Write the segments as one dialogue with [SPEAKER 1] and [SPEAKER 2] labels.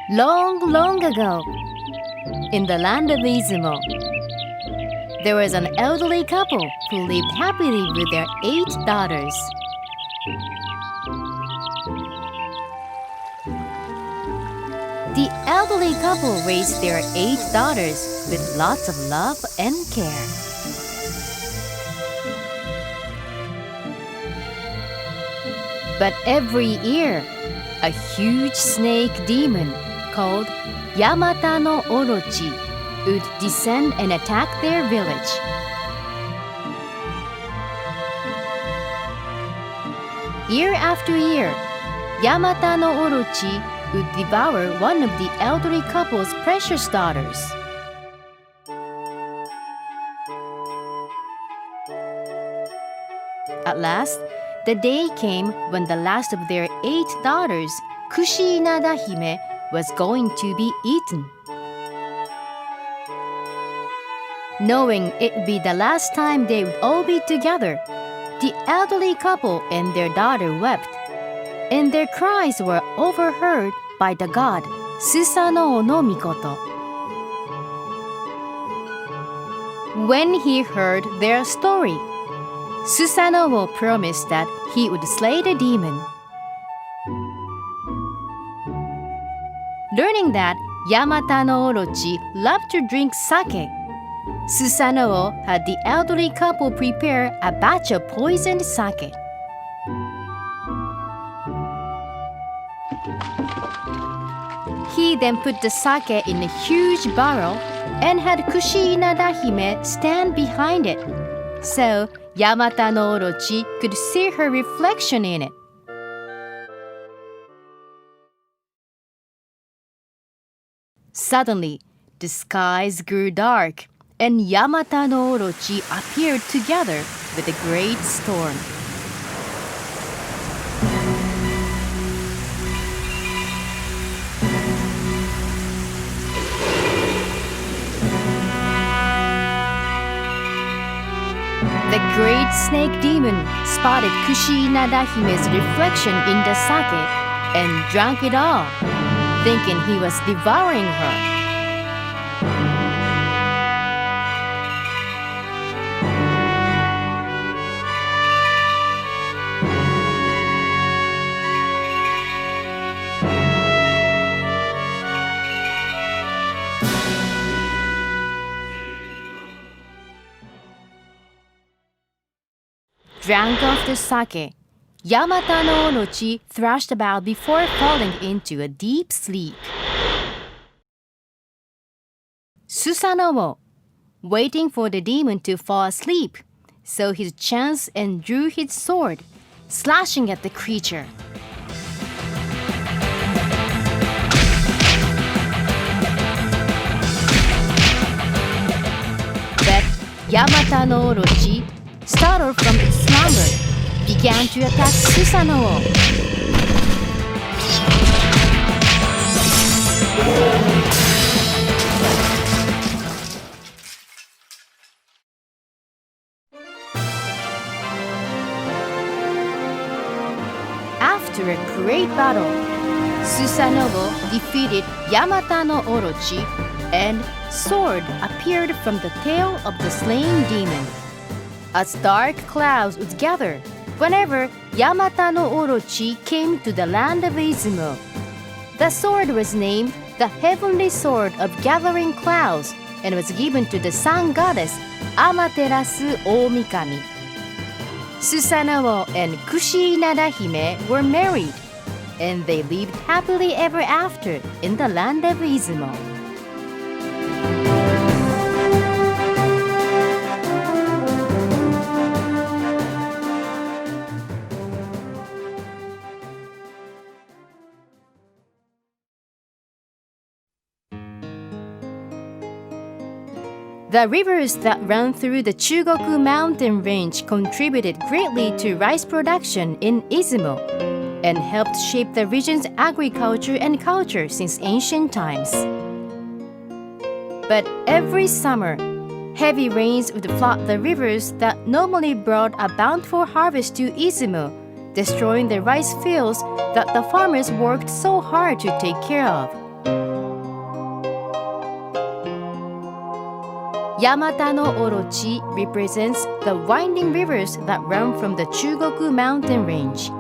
[SPEAKER 1] Long, long ago, in the land of Izumo, there was an elderly couple who lived happily with their 8 daughters. The elderly couple raised their 8 daughters with lots of love and care. But every year, a huge snake demon called Yamata-no-Orochi would descend and attack their village. Year after year, Yamata-no-Orochi would devour one of the elderly couple's precious daughters. At last, the day came when the last of their 8 daughters, Kushi-inada-hime, was going to be eaten. Knowing it would be the last time they would all be together, the elderly couple and their daughter wept, and their cries were overheard by the god Susano-o no Mikoto. When he heard their story, Susano-o promised that he would slay the demon. Learning that Yamata-no-Orochi loved to drink sake, Susano-o had the elderly couple prepare a batch of poisoned sake. He then put the sake in a huge barrel and had Kushi-inada-hime stand behind it, so Yamata-no-Orochi could see her reflection in it. Suddenly, the skies grew dark, and Yamata-no-Orochi appeared together with a great storm. The great snake demon spotted Kushi-inada-hime's reflection in the sake and drank it all, thinking he was devouring her. Drank off the sake, Yamata-no-Orochi thrashed about before falling into a deep sleep. Susano-o, waiting for the demon to fall asleep, saw his chance and drew his sword, slashing at the creature. But Yamata-no-Orochi, startled from its slumber, began to attack Susano-o. After a great battle, Susano-o defeated Yamata-no-Orochi, and sword appeared from the tail of the slain demon. As dark clouds would gather whenever Yamata-no-Orochi came to the land of Izumo, the sword was named the Heavenly Sword of Gathering Clouds and was given to the sun goddess Amaterasu-Omikami. Susano-o and Kushi-inada-hime were married, and they lived happily ever after in the land of Izumo. The rivers that run through the Chugoku mountain range contributed greatly to rice production in Izumo and helped shape the region's agriculture and culture since ancient times. But every summer, Heavy rains would flood the rivers that normally brought a bountiful harvest to Izumo, destroying the rice fields that the farmers worked so hard to take care of. Yamata-no-Orochi represents the winding rivers that run from the Chugoku mountain range.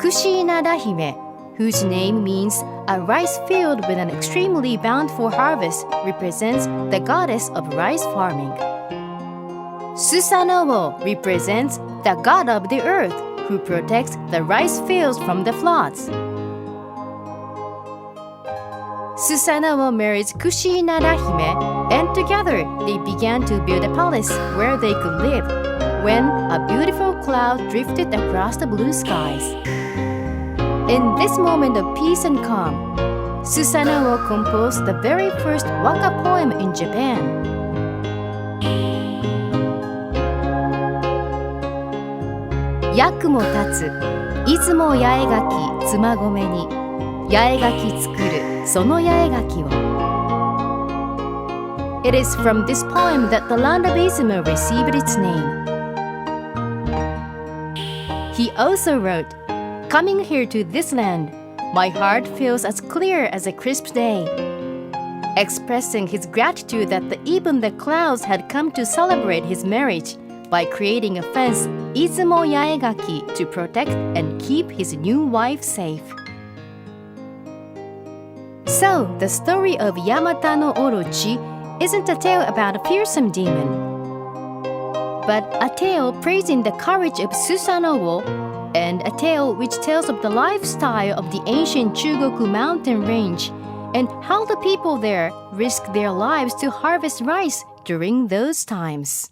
[SPEAKER 1] Kushi-nada-hime, whose name means a rice field with an extremely bountiful harvest, represents the goddess of rice farming. Susano-o represents the god of the earth, who protects the rice fields from the floods. Susano-o marries Kushi-nada-hime, and together they began to build a palace where they could live, when a beautiful cloud drifted across the blue skies. In this moment of peace and calm, Susano-o composed the very first waka poem in Japan. Yaku mo tatsu, izumo yaegaki tsumagome ni, yaegaki tsukuru, sono yaegaki wo. It is from this poem that the land of Izumo received its name. He also wrote, "Coming here to this land, my heart feels as clear as a crisp day," expressing his gratitude that even the clouds had come to celebrate his marriage by creating a fence, Izumo Yaegaki, to protect and keep his new wife safe. So, the story of Yamata-no-Orochi isn't a tale about a fearsome demon, but a tale praising the courage of Susano-o, and a tale which tells of the lifestyle of the ancient Chugoku mountain range and how the people there risked their lives to harvest rice during those times.